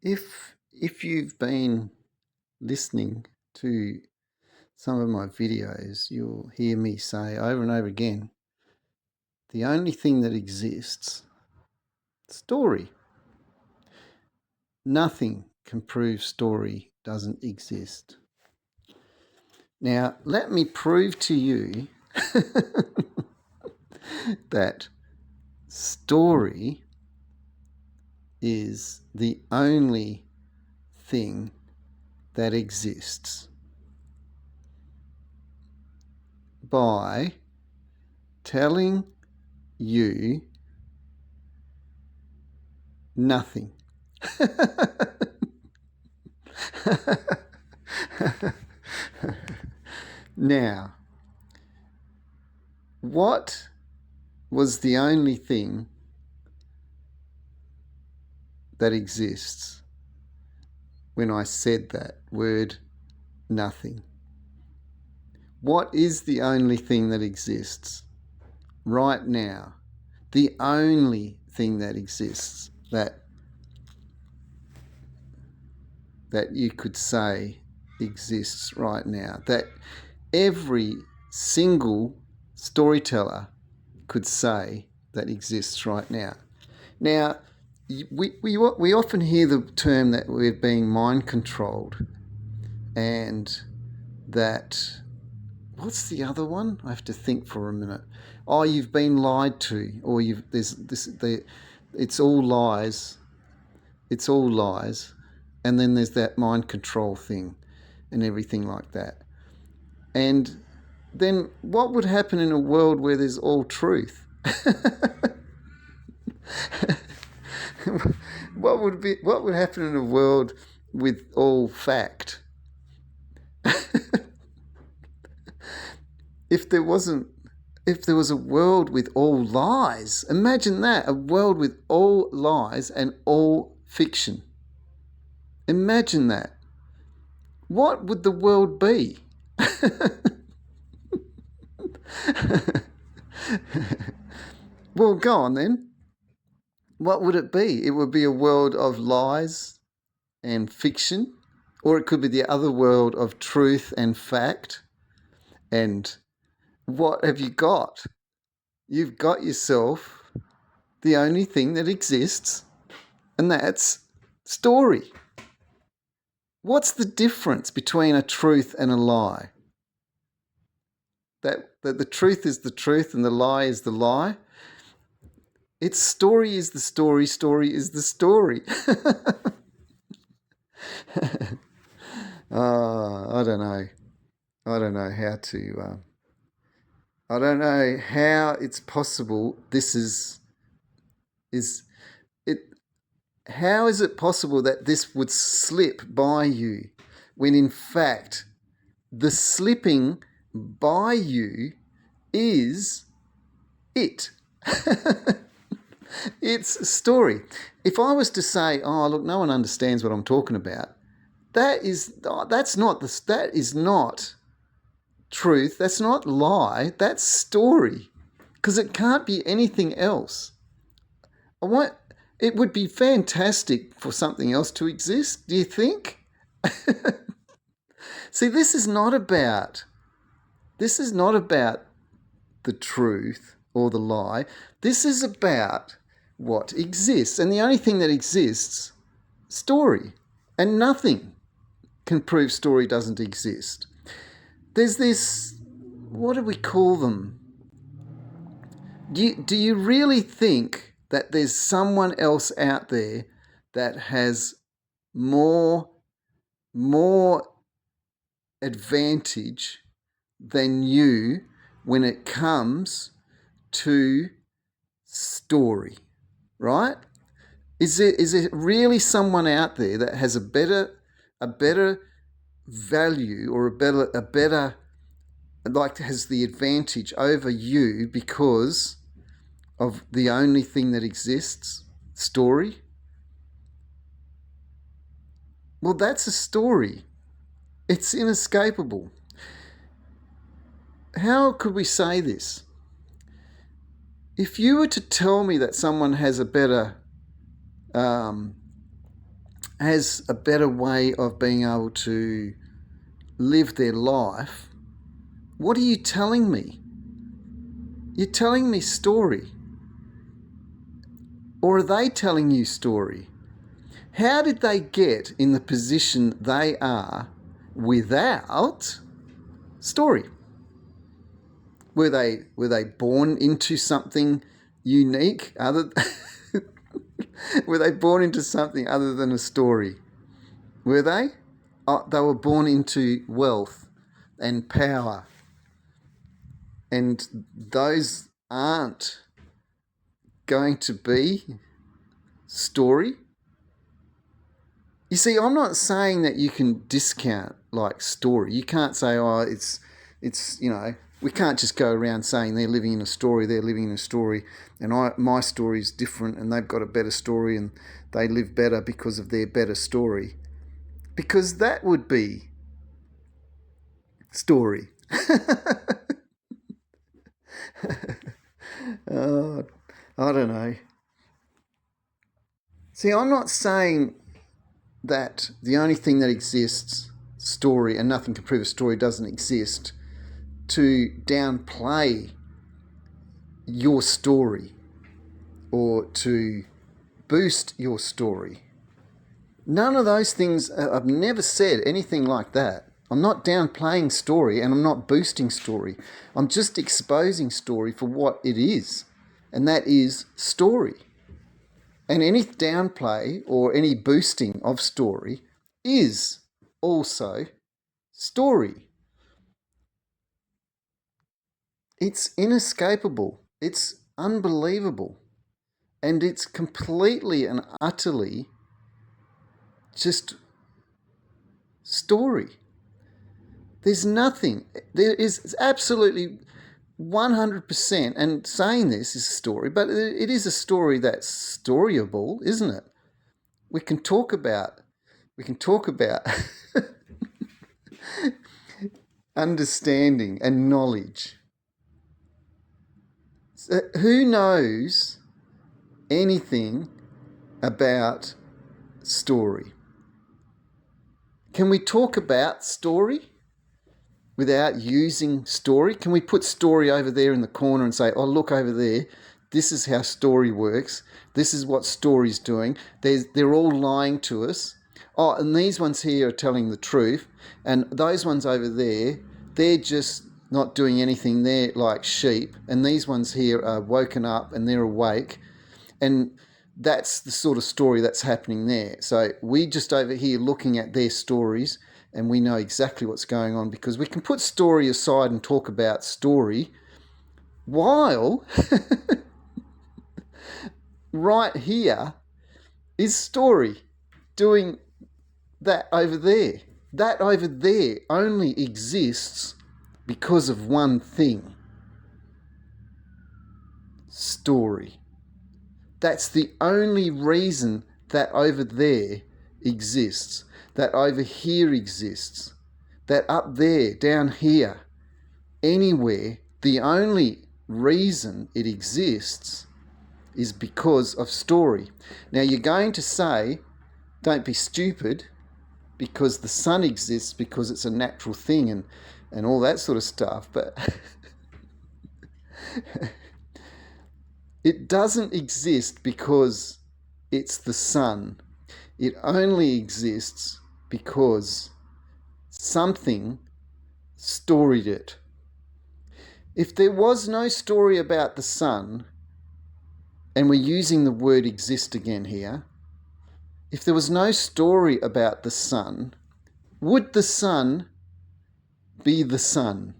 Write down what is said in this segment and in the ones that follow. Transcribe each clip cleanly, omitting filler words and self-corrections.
If you've been listening to some of my videos, you'll hear me say over and over again, the only thing that exists, story. Nothing can prove story doesn't exist. Now, let me prove to you that story is the only thing that exists by telling you nothing. Now, what was the only thing that exists when I said that word nothing? What is the only thing that exists right now? The only thing that exists that you could say exists right now, that every single storyteller could say that exists right now. Now, we often hear the term that we're being mind controlled, and that, what's the other one? I have to think for a minute. Oh, you've been lied to, or it's all lies. It's all lies. And then there's that mind control thing and everything like that. And then what would happen in a world where there's all truth? What would happen in a world with all fact? If there was a world with all lies, imagine that, a world with all lies and all fiction. Imagine that. What would the world be? Well, go on then. What would it be? It would be a world of lies and fiction, or it could be the other world of truth and fact. And what have you got? You've got yourself the only thing that exists, and that's story. What's the difference between a truth and a lie? That the truth is the truth and the lie is the lie? Its story is the story, story is the story. I don't know. I don't know how to... I don't know how it's possible how is it possible that this would slip by you when in fact the slipping by you is it? It's a story. If I was to say, oh, look, no one understands what I'm talking about, that is not truth, that's not lie, that's story. Because it can't be anything else. It would be fantastic for something else to exist, do you think? See, this is not about the truth or the lie. This is about what exists. And the only thing that exists, story. And nothing can prove story doesn't exist. There's this, what do we call them? Do you really think that there's someone else out there that has more advantage than you when it comes to story, right? Is there really someone out there that has a better value, or a better like has the advantage over you because of the only thing that exists, story? Well, that's a story. It's inescapable. How could we say this? If you were to tell me that someone has a better has a better way of being able to live their life, what are you telling me? You're telling me story. Or are they telling you story? How did they get in the position they are without story? Were they born into something unique were they born into something other than a story? Were they? Oh, they were born into wealth and power. And those aren't going to be story. You see, I'm not saying that you can discount like story. You can't say, oh, it's we can't just go around saying they're living in a story, and my story is different, and they've got a better story, and they live better because of their better story. Because that would be story. Oh, I don't know. See, I'm not saying that the only thing that exists, story, and nothing can prove a story doesn't exist, to downplay your story or to boost your story. None of those things, I've never said anything like that. I'm not downplaying story and I'm not boosting story. I'm just exposing story for what it is, and that is story. And any downplay or any boosting of story is also story. It's inescapable. It's unbelievable. And it's completely and utterly just story. There's nothing. There is absolutely 100%, and saying this is a story, but it is a story that's storyable, isn't it? We can talk about understanding and knowledge. So who knows anything about story? Can we talk about story without using story? Can we put story over there in the corner and say, oh, look over there, this is how story works, this is what story's doing, they're all lying to us. Oh, and these ones here are telling the truth, and those ones over there, they're just not doing anything, they're like sheep, and these ones here are woken up and they're awake, and that's the sort of story that's happening there. So we just over here looking at their stories, and we know exactly what's going on because we can put story aside and talk about story while right here is story doing that over there. That over there only exists because of one thing: story. That's the only reason that over there exists, that over here exists, that up there, down here, anywhere, the only reason it exists is because of story. Now you're going to say, don't be stupid, because the sun exists because it's a natural thing and all that sort of stuff, but it doesn't exist because it's the sun. It only exists because something storied it. If there was no story about the sun, and we're using the word exist again here, if there was no story about the sun, would the sun be the sun?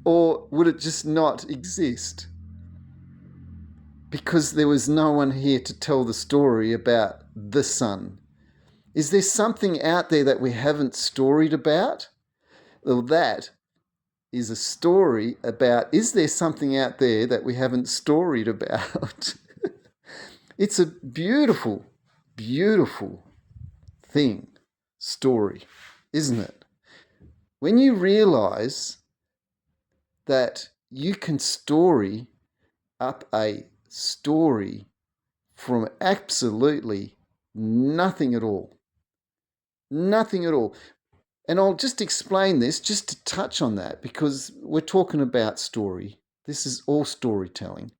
Or would it just not exist? Because there was no one here to tell the story about the sun. Is there something out there that we haven't storied about? Well, that is a story about, is there something out there that we haven't storied about? It's a beautiful, beautiful thing, story, isn't it? When you realize that you can story up a story from absolutely nothing at all. Nothing at all. And I'll just explain this, just to touch on that, because we're talking about story. This is all storytelling.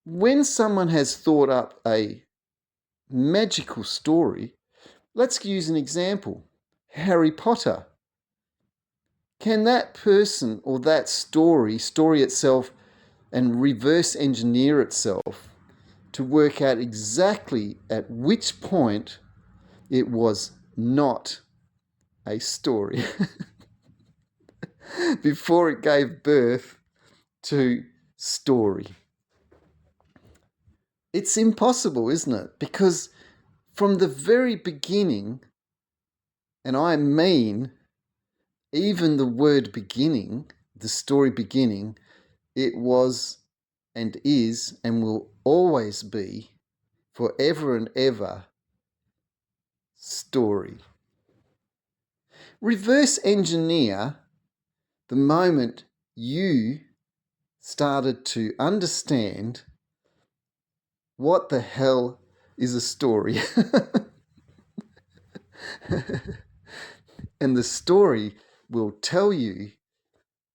When someone has thought up a magical story, let's use an example. Harry Potter. Can that person or that story itself, and reverse engineer itself to work out exactly at which point it was not a story before it gave birth to story? It's impossible, isn't it? Because from the very beginning, and I mean even the word beginning, the story beginning, it was and is and will always be forever and ever story. Reverse engineer the moment you started to understand what the hell is a story. And the story will tell you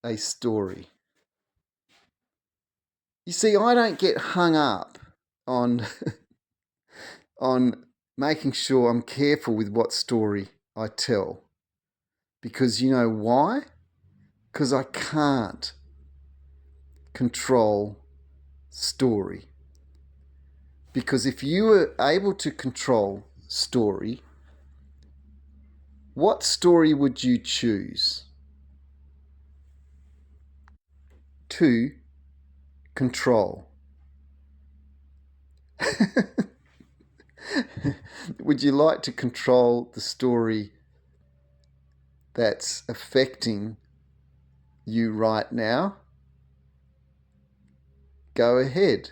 a story. You see, I don't get hung up on on making sure I'm careful with what story I tell. Because you know why? Because I can't control story. Because if you were able to control story, what story would you choose to control? Would you like to control the story that's affecting you right now? Go ahead.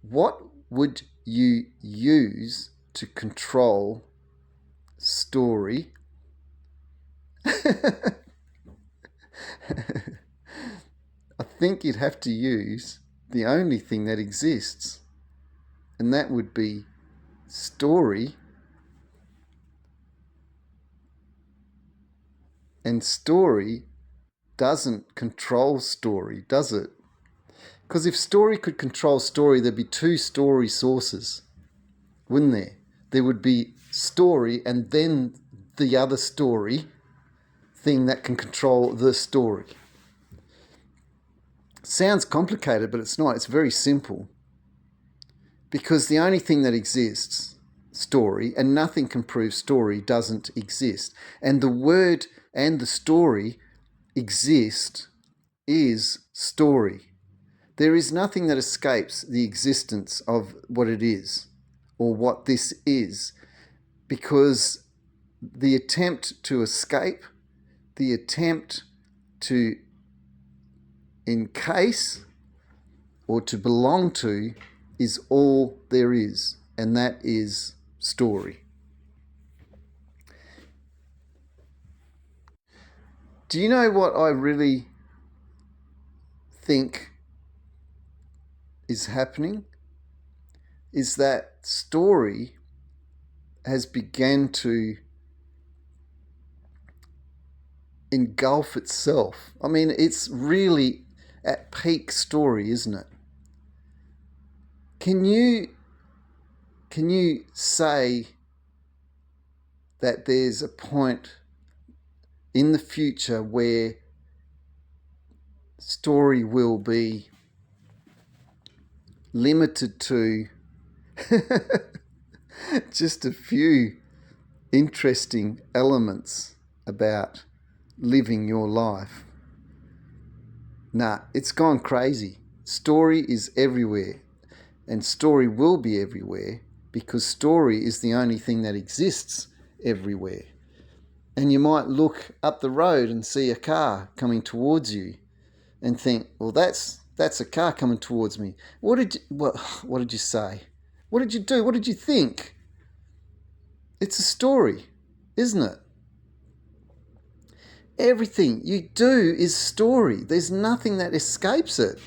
What would you use to control story? I think you'd have to use the only thing that exists, and that would be story. And story doesn't control story, does it? Because if story could control story, there'd be two story sources, wouldn't there? There would be story and then the other story thing that can control the story. Sounds complicated, but it's not. It's very simple. Because the only thing that exists, story, and nothing can prove story, doesn't exist. And the word and the story exist is story. There is nothing that escapes the existence of what it is or what this is, because the attempt to escape, the attempt to encase or to belong to is all there is, and that is story. Do you know what I really think is happening? Is that story has begun to engulf itself. I mean, it's really at peak story, isn't it? Can you say that there's a point in the future where story will be limited to just a few interesting elements about living your life? Nah, it's gone crazy. Story is everywhere, and story will be everywhere, because story is the only thing that exists everywhere. And you might look up the road and see a car coming towards you and think, well, that's a car coming towards me. What did you say? What did you do? What did you think? It's a story, isn't it? Everything you do is story. There's nothing that escapes it.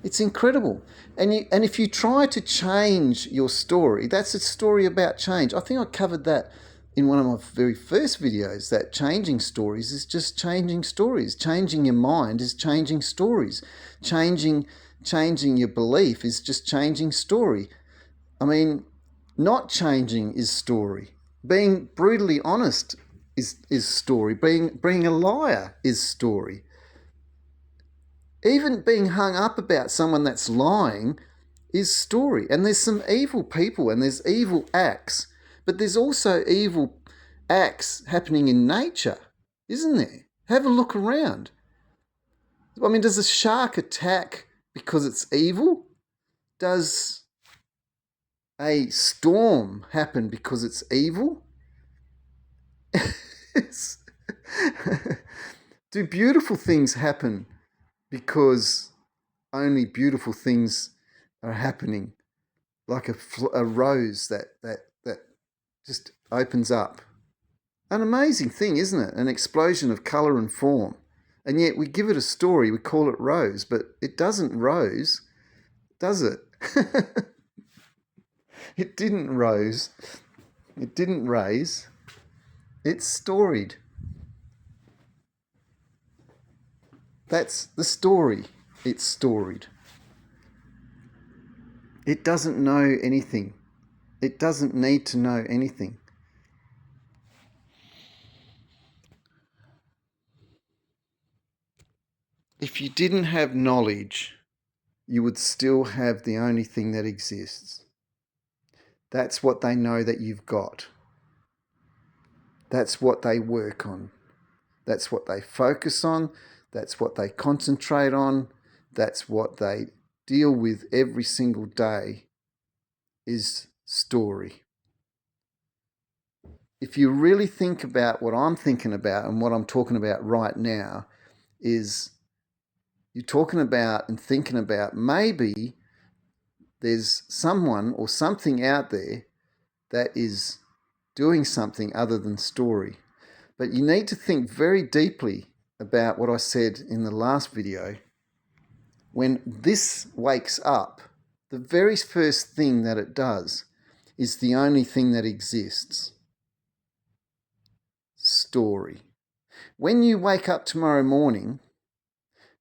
It's incredible. And if you try to change your story, that's a story about change. I think I covered that in one of my very first videos, that changing stories is just changing stories. Changing your mind is changing stories. Changing your belief is just changing story. I mean, not changing is story. Being brutally honest is story. Being a liar is story. Even being hung up about someone that's lying is story. And there's some evil people and there's evil acts, but there's also evil acts happening in nature, isn't there? Have a look around. I mean, does a shark attack because it's evil? Does a storm happen because it's evil? Do beautiful things happen because only beautiful things are happening, like a rose that just opens up? An amazing thing, isn't it? An explosion of colour and form. And yet we give it a story, we call it rose, but it doesn't rose, does it? It didn't rose, it didn't raise, it's storied. That's the story, it's storied. It doesn't know anything. It doesn't need to know anything. If you didn't have knowledge, you would still have the only thing that exists. That's what they know that you've got. That's what they work on. That's what they focus on. That's what they concentrate on. That's what they deal with every single day, is story. If you really think about what I'm thinking about and what I'm talking about right now, is you're talking about and thinking about maybe there's someone or something out there that is doing something other than story. But you need to think very deeply about what I said in the last video. When this wakes up, the very first thing that it does is the only thing that exists. Story. When you wake up tomorrow morning,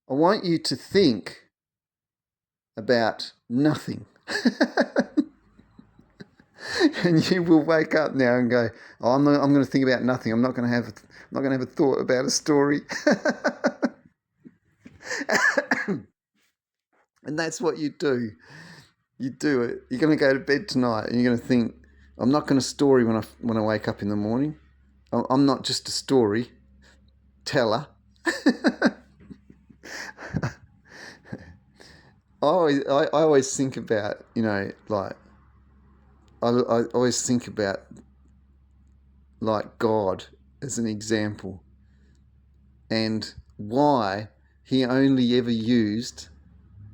I want you to think about nothing. And you will wake up now and go, oh, I'm going to think about nothing. I'm not going to have a thought about a story. And that's what you do. You do it. You're going to go to bed tonight and you're going to think, I'm not going to story when I wake up in the morning. I'm not just a story teller. I always think about, like, I always think about, like, God as an example and why he only ever used,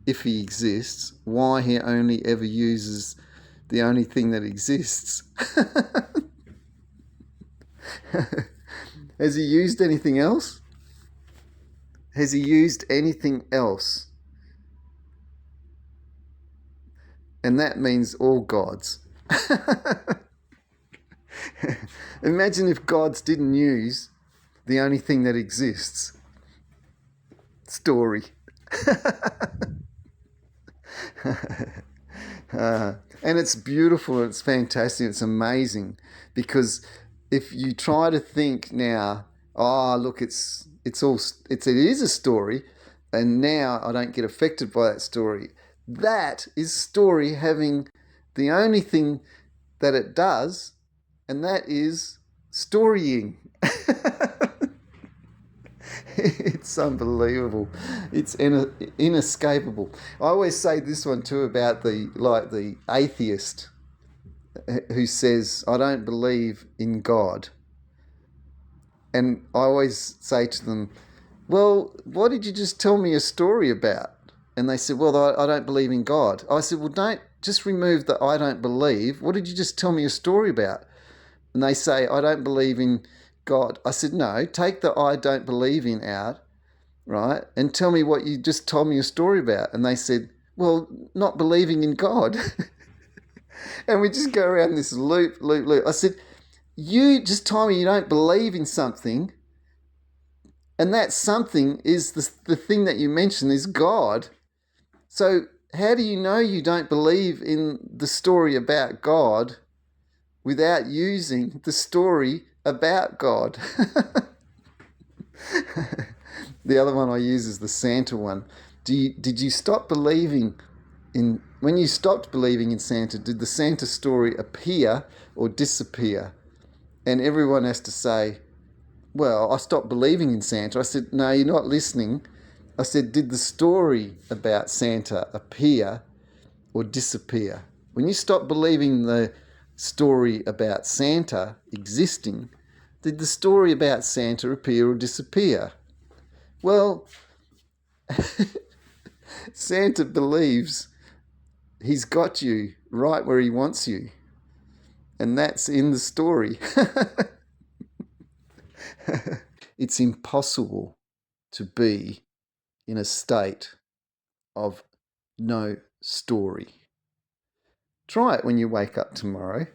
if he exists, why he only ever uses the only thing that exists. Has he used anything else? Has he used anything else? And that means all gods. Imagine if gods didn't use the only thing that exists. Story. And it's beautiful, it's fantastic, it's amazing, because if you try to think now, oh look, it is a story, and now I don't get affected by that story. That is story having the only thing that it does, and that is storying. It's unbelievable. It's inescapable. I always say this one too about the atheist who says, I don't believe in God. And I always say to them, well, what did you just tell me a story about? And they said, well, I don't believe in God. I said, well, don't just remove the I don't believe. What did you just tell me a story about? And they say, I don't believe in God. I said, no, take the I don't believe in out, right? And tell me what you just told me a story about. And they said, Well, not believing in God. And we just go around this loop. I said, you just told me you don't believe in something, and that something is the thing that you mentioned is God. So how do you know you don't believe in the story about God without using the story about God? The other one I use is the Santa one. Did you stop believing in when you stopped believing in Santa? Did the Santa story appear or disappear? And everyone has to say, "Well, I stopped believing in Santa." I said, "No, you're not listening." I said, "Did the story about Santa appear or disappear?" When you stop believing the story about Santa existing, did the story about Santa appear or disappear? Well, Santa believes he's got you right where he wants you, and that's in the story. It's impossible to be in a state of no story. Try it when you wake up tomorrow.